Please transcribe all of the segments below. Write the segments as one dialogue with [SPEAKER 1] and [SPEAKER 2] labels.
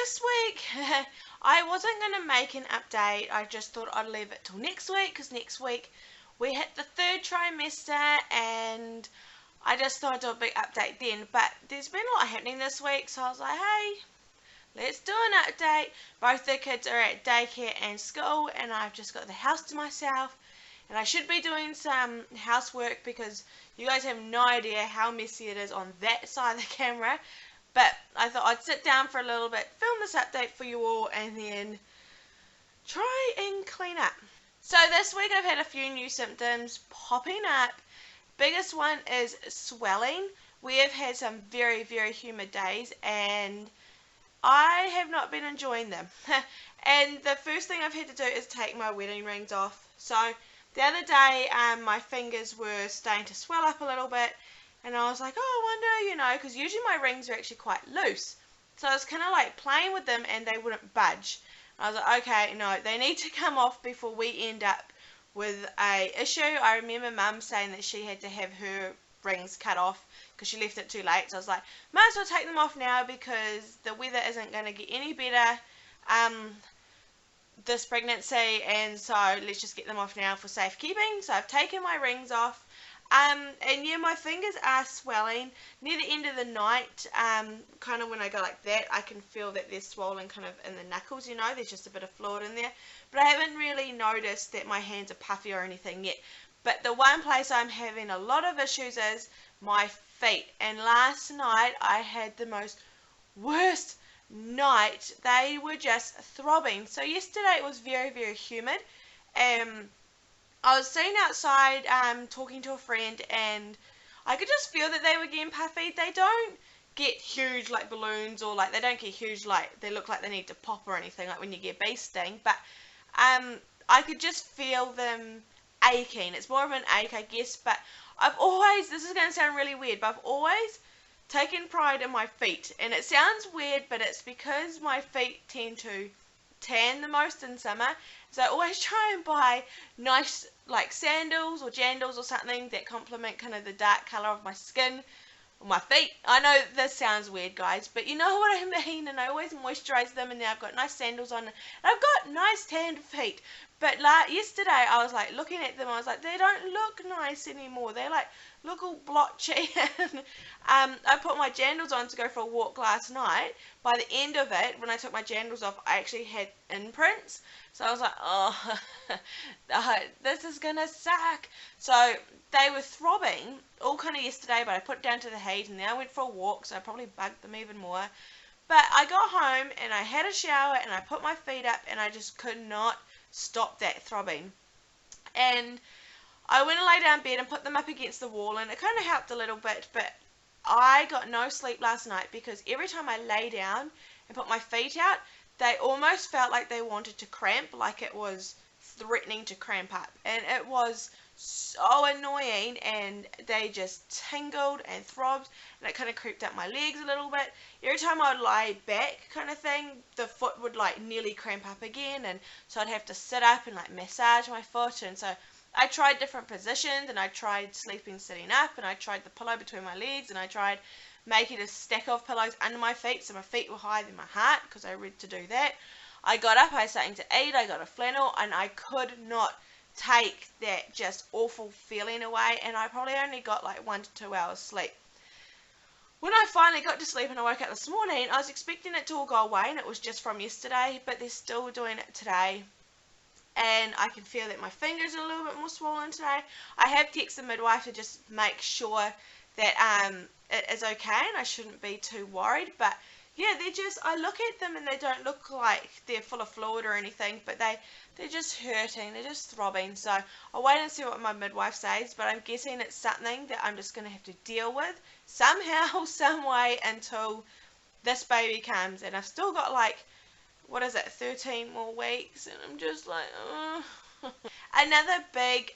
[SPEAKER 1] this week, I wasn't going to make an update. I just thought I'd leave it till next week, because next week we hit the third trimester, and I just thought I'd do a big update then. But there's been a lot happening this week, so I was like, hey, let's do an update. Both the kids are at daycare and school, and I've just got the house to myself. And I should be doing some housework, because you guys have no idea how messy it is on that side of the camera. But I thought I'd sit down for a little bit, film this update for you all, and then try and clean up. So this week I've had a few new symptoms popping up. Biggest one is swelling. We have had some very, very humid days, and I have not been enjoying them. And the first thing I've had to do is take my wedding rings off. So the other day my fingers were starting to swell up a little bit, and I was like, oh, I wonder, because usually my rings are actually quite loose. So I was kind of like playing with them and they wouldn't budge. I was like, okay, no, they need to come off before we end up with a issue. I remember Mum saying that she had to have her rings cut off because she left it too late. So I was like, might as well take them off now, because the weather isn't going to get any better this pregnancy, and so let's just get them off now for safekeeping. So I've taken my rings off. And yeah, my fingers are swelling near the end of the night. Kind of when I go like that, I can feel that they're swollen kind of in the knuckles, there's just a bit of fluid in there. But I haven't really noticed that my hands are puffy or anything yet. But the one place I'm having a lot of issues is my feet. And last night I had the worst night. They were just throbbing. So yesterday it was very, very humid. I was sitting outside talking to a friend, and I could just feel that they were getting puffy. They don't get huge like balloons, or like they don't get huge like they look like they need to pop or anything like when you get a bee sting, but I could just feel them aching. It's more of an ache, I guess, but I've always, this is going to sound really weird, but I've always taken pride in my feet. And it sounds weird, but it's because my feet tend to tan the most in summer, so I always try and buy nice like sandals or jandals or something that complement kind of the dark colour of my skin or my feet. I know this sounds weird, guys, but you know what I mean. And I always moisturise them, and now I've got nice sandals on, and I've got nice tanned feet. But yesterday I was like looking at them, I was like, they don't look nice anymore. They like look all blotchy. And I put my jandals on to go for a walk last night. By the end of it, when I took my jandals off, I actually had imprints. So I was like, oh, this is gonna suck. So they were throbbing all kind of yesterday, but I put it down to the heat, and then I went for a walk, so I probably bugged them even more. But I got home and I had a shower and I put my feet up, and I just could not stop that throbbing. And I went and lay down in bed and put them up against the wall, and it kind of helped a little bit, but I got no sleep last night, because every time I lay down and put my feet out, they almost felt like they wanted to cramp, like it was threatening to cramp up. And it was so annoying, and they just tingled and throbbed, and it kind of creeped up my legs a little bit. Every time I would lie back kind of thing, the foot would like nearly cramp up again, and so I'd have to sit up and like massage my foot. And so I tried different positions, and I tried sleeping sitting up, and I tried the pillow between my legs, and I tried making a stack of pillows under my feet so my feet were higher than my heart, because I read to do that. I got up, I had something to eat, I got a flannel, and I could not take that just awful feeling away, and I probably only got like 1 to 2 hours sleep. When I finally got to sleep and I woke up this morning, I was expecting it to all go away, and it was just from yesterday, but they're still doing it today. And I can feel that my fingers are a little bit more swollen today. I have texted the midwife to just make sure that it is okay, and I shouldn't be too worried. But yeah, they're just, I look at them and they don't look like they're full of fluid or anything, but they're just hurting, they're just throbbing. So I'll wait and see what my midwife says, but I'm guessing it's something that I'm just going to have to deal with somehow, some way, until this baby comes. And I've still got like, 13 more weeks, and I'm just like, Another big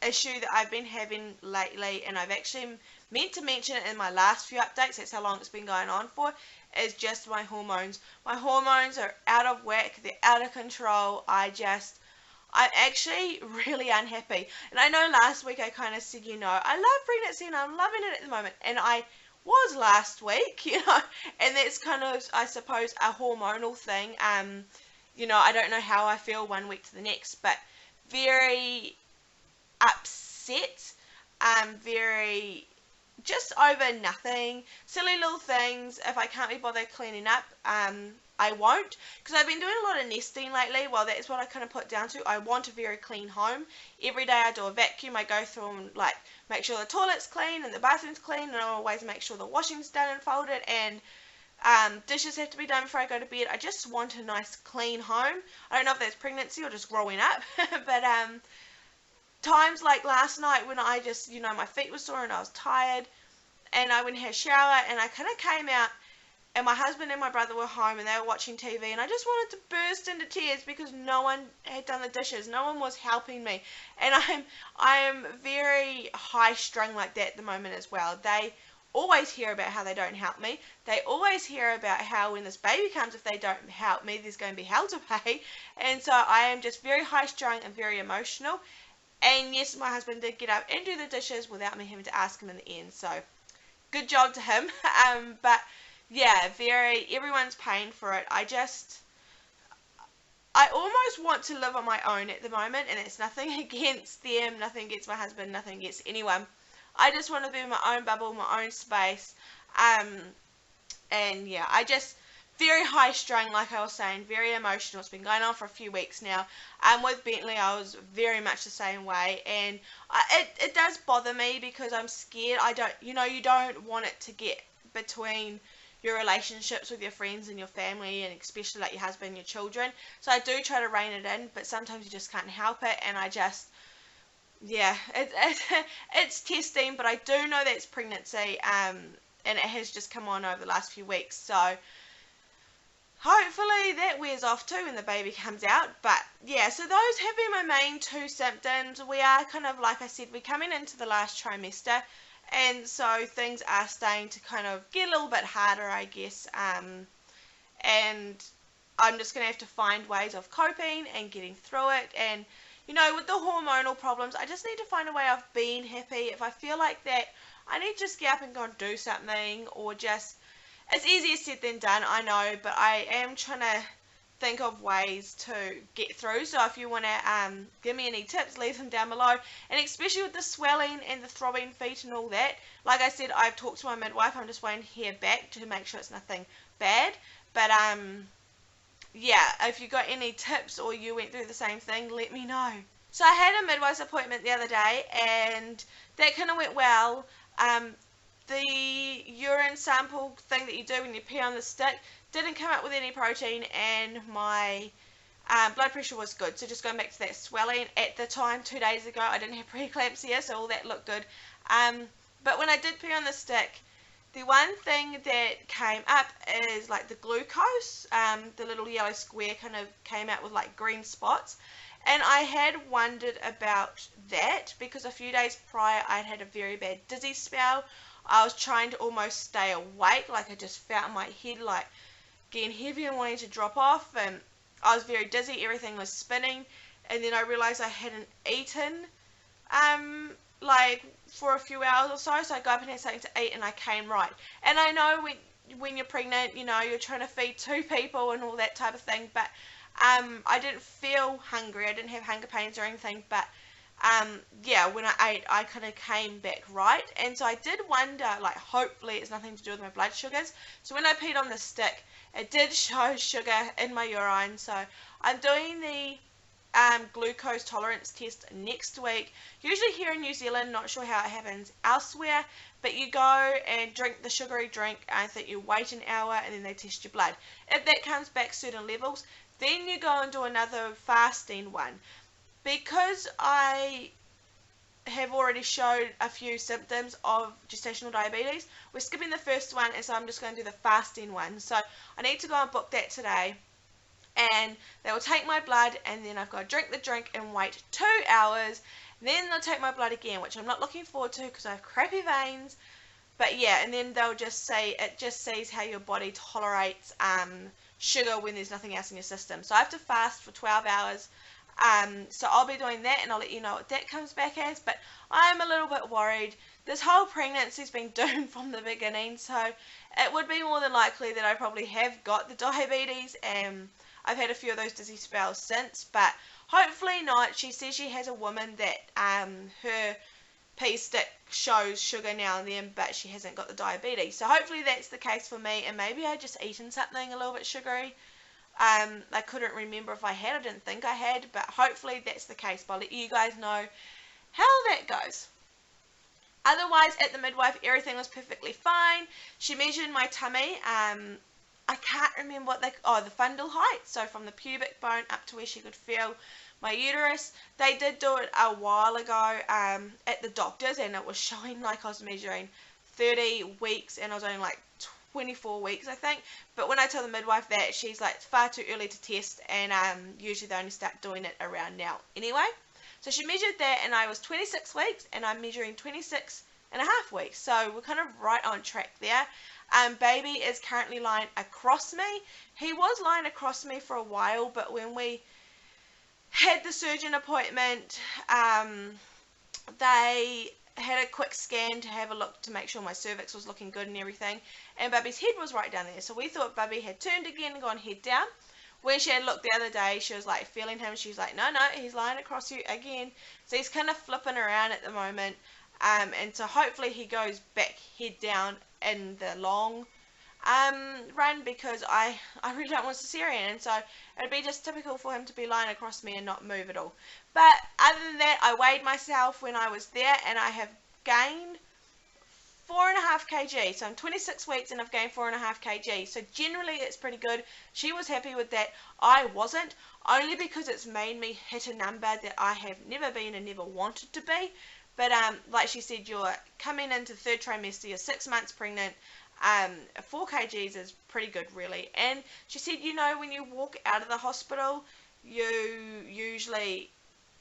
[SPEAKER 1] issue that I've been having lately, and I've actually meant to mention it in my last few updates, that's how long it's been going on for, is just my hormones. My hormones are out of whack, they're out of control. I'm actually really unhappy. And I know last week I kind of said, I love pregnancy and I'm loving it at the moment, and I was last week, and that's kind of, I suppose, a hormonal thing. I don't know how I feel one week to the next, but very upset, very just over nothing, silly little things. If I can't be bothered cleaning up, I won't, because I've been doing a lot of nesting lately. Well, that's what I kind of put down to. I want a very clean home. Every day I do a vacuum. I go through and make sure the toilet's clean and the bathroom's clean, and I always make sure the washing's done and folded, and dishes have to be done before I go to bed. I just want a nice clean home. I don't know if that's pregnancy or just growing up, but times like last night when I just, my feet were sore and I was tired, and I went and had a shower, and I kind of came out, and my husband and my brother were home, and they were watching TV, and I just wanted to burst into tears because no one had done the dishes. No one was helping me, and I'm very high strung like that at the moment as well. They always hear about how they don't help me. They always hear about how when this baby comes, if they don't help me, there's going to be hell to pay. And so I am just very high strung and very emotional. And yes, my husband did get up and do the dishes without me having to ask him in the end. So good job to him. But yeah, everyone's paying for it. I almost want to live on my own at the moment, and it's nothing against them, nothing against my husband, nothing against anyone. I just want to be in my own bubble, my own space. And yeah, very high strung, like I was saying, very emotional. It's been going on for a few weeks now. With Bentley, I was very much the same way, and it does bother me because I'm scared. You don't want it to get between your relationships with your friends and your family, and especially like your husband and your children. So I do try to rein it in, but sometimes you just can't help it, and it's testing, but I do know that's pregnancy, and it has just come on over the last few weeks, so hopefully that wears off too when the baby comes out. But yeah, so those have been my main two symptoms. We are kind of, like I said, we're coming into the last trimester, and so things are starting to kind of get a little bit harder, I guess, and I'm just going to have to find ways of coping and getting through it. And with the hormonal problems, I just need to find a way of being happy. If I feel like that, I need to just get up and go and do something, or just, it's easier said than done, I know, but I am trying to think of ways to get through. So if you want to give me any tips, leave them down below. And especially with the swelling and the throbbing feet and all that, like I said, I've talked to my midwife. I'm just waiting to hear back to make sure it's nothing bad. But yeah, if you got any tips or you went through the same thing, let me know. So I had a midwife's appointment the other day, and that kind of went well. The urine sample thing that you do when you pee on the stick didn't come up with any protein, and my blood pressure was good. So just going back to that swelling, at the time, 2 days ago, I didn't have preeclampsia, so all that looked good. But when I did pee on the stick, the one thing that came up is like the glucose, the little yellow square kind of came out with like green spots. And I had wondered about that because a few days prior I'd had a very bad dizzy spell. I was trying to almost stay awake, like I just felt my head like getting heavy and wanting to drop off, and I was very dizzy, everything was spinning, and then I realised I hadn't eaten like for a few hours or so I got up and had something to eat, and I came right. And I know when you're pregnant, you're trying to feed two people and all that type of thing, but I didn't feel hungry, I didn't have hunger pains or anything, but yeah, when I ate, I kind of came back right. And so I did wonder, like, hopefully it's nothing to do with my blood sugars. So when I peed on the stick, it did show sugar in my urine. So I'm doing the glucose tolerance test next week. Usually here in New Zealand, not sure how it happens elsewhere, but you go and drink the sugary drink, and I think you wait an hour, and then they test your blood. If that comes back certain levels, then you go and do another fasting one. Because I have already showed a few symptoms of gestational diabetes, we're skipping the first one, and so I'm just going to do the fasting one. So I need to go and book that today, and they will take my blood, and then I've got to drink the drink and wait 2 hours. Then they'll take my blood again, which I'm not looking forward to because I have crappy veins. But yeah, and then they'll just say, it just sees how your body tolerates sugar when there's nothing else in your system. So I have to fast for 12 hours. So I'll be doing that, and I'll let you know what that comes back as. But I'm a little bit worried. This whole pregnancy's been doomed from the beginning, so it would be more than likely that I probably have got the diabetes, and I've had a few of those dizzy spells since, but hopefully not. She says she has a woman that her pea stick shows sugar now and then, but she hasn't got the diabetes. So hopefully that's the case for me, and maybe I just eaten something a little bit sugary. I couldn't remember if I had. I didn't think I had, but hopefully that's the case. But I'll let you guys know how that goes. Otherwise, at the midwife, everything was perfectly fine. She measured my tummy. I can't remember what the fundal height. So from the pubic bone up to where she could feel my uterus. They did do it a while ago at the doctor's, and it was showing like I was measuring 30 weeks, and I was only like 24 weeks, I think. But when I tell the midwife that, she's like, it's far too early to test, and usually they only start doing it around now anyway. So she measured that, and I was 26 weeks, and I'm measuring 26 and a half weeks. So we're kind of right on track there. Baby is currently lying across me. He was lying across me for a while, but when we had the surgeon appointment, they had a quick scan to have a look to make sure my cervix was looking good and everything, and Bubby's head was right down there. So we thought Bubby had turned again and gone head down. When she had looked the other day, she was like feeling him. She's like, no, he's lying across you again. So he's kind of flipping around at the moment, and so hopefully he goes back head down in the long run, because I really don't want a cesarean, and so it'd be just typical for him to be lying across me and not move at all. But other than that, I weighed myself when I was there, and I have gained 4.5 kg. So I'm 26 weeks and I've gained 4.5 kg. So generally it's pretty good. She was happy with that. I wasn't, only because it's made me hit a number that I have never been and never wanted to be. But like she said, you're coming into third trimester, you're 6 months pregnant. 4 kgs is pretty good, really. And she said, you know, when you walk out of the hospital, you usually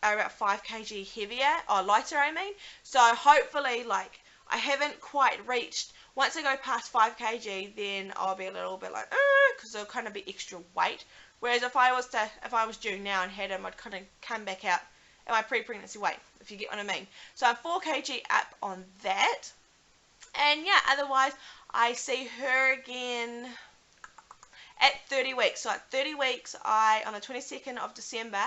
[SPEAKER 1] are about 5 kg heavier, or lighter, I mean. So hopefully, like, I haven't quite reached, once I go past 5 kg, then I'll be a little bit like, because it'll kind of be extra weight. Whereas if I was due now and had him, I'd kind of come back out at my pre-pregnancy weight, if you get what I mean. So I'm 4 kg up on that. And yeah, otherwise, I see her again at 30 weeks. So at 30 weeks, on the 22nd of December,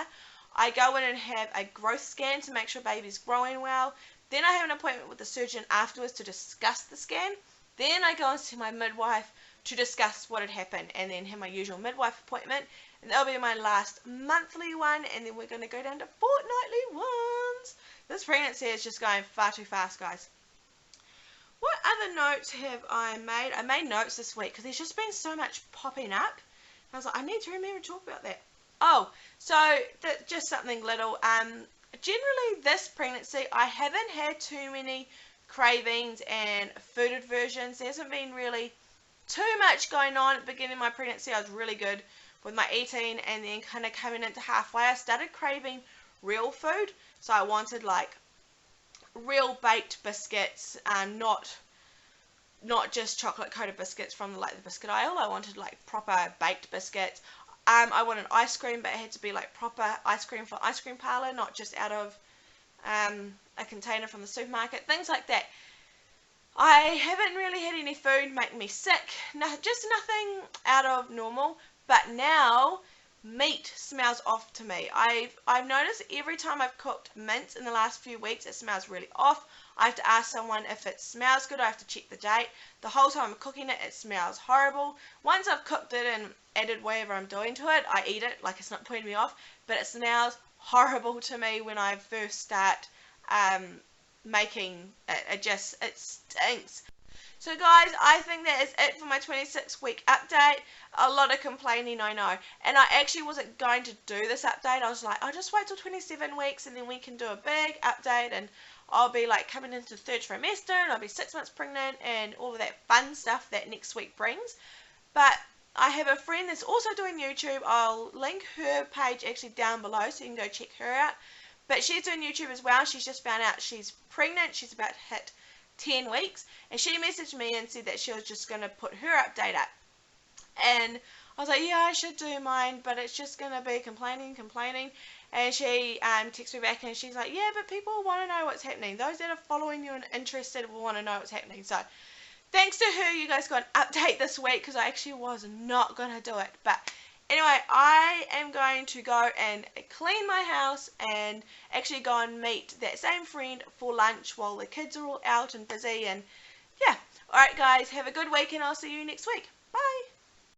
[SPEAKER 1] I go in and have a growth scan to make sure baby's growing well. Then I have an appointment with the surgeon afterwards to discuss the scan. Then I go and see my midwife to discuss what had happened, and then have my usual midwife appointment. And that'll be my last monthly one, and then we're going to go down to fortnightly ones. This pregnancy is just going far too fast, guys. What other notes have I made? I made notes this week because there's just been so much popping up. I was like, I need to remember to talk about that. Oh, so just something little. Generally, this pregnancy, I haven't had too many cravings and food aversions. There hasn't been really too much going on at the beginning of my pregnancy. I was really good with my eating, and then kind of coming into halfway, I started craving real food. So I wanted like real baked biscuits, not just chocolate coated biscuits from the biscuit aisle. I wanted like proper baked biscuits. I wanted ice cream, but it had to be like proper ice cream from ice cream parlor, not just out of a container from the supermarket, things like that. I haven't really had any food make me sick, just nothing out of normal. But now meat smells off to me. I've noticed every time I've cooked mince in the last few weeks, it smells really off. I have to ask someone if it smells good. I have to check the date. The whole time I'm cooking it, it smells horrible. Once I've cooked it and added whatever I'm doing to it, I eat it, like it's not putting me off, but it smells horrible to me when I first start making it. It stinks. So guys, I think that is it for my 26-week update. A lot of complaining, I know. And I actually wasn't going to do this update. I was like, I'll just wait till 27 weeks and then we can do a big update, and I'll be like coming into third trimester and I'll be 6 months pregnant and all of that fun stuff that next week brings. But I have a friend that's also doing YouTube. I'll link her page actually down below so you can go check her out. But she's doing YouTube as well. She's just found out she's pregnant. She's about to hit 10 weeks, and she messaged me and said that she was just going to put her update up. And I was like, yeah, I should do mine, but it's just going to be complaining. And she texts me back and she's like, yeah, but people want to know what's happening. Those that are following you and interested will want to know what's happening. So thanks to her, you guys got an update this week because I actually was not going to do it. But anyway, I am going to go and clean my house and actually go and meet that same friend for lunch while the kids are all out and busy. And yeah, alright guys, have a good week and I'll see you next week. Bye!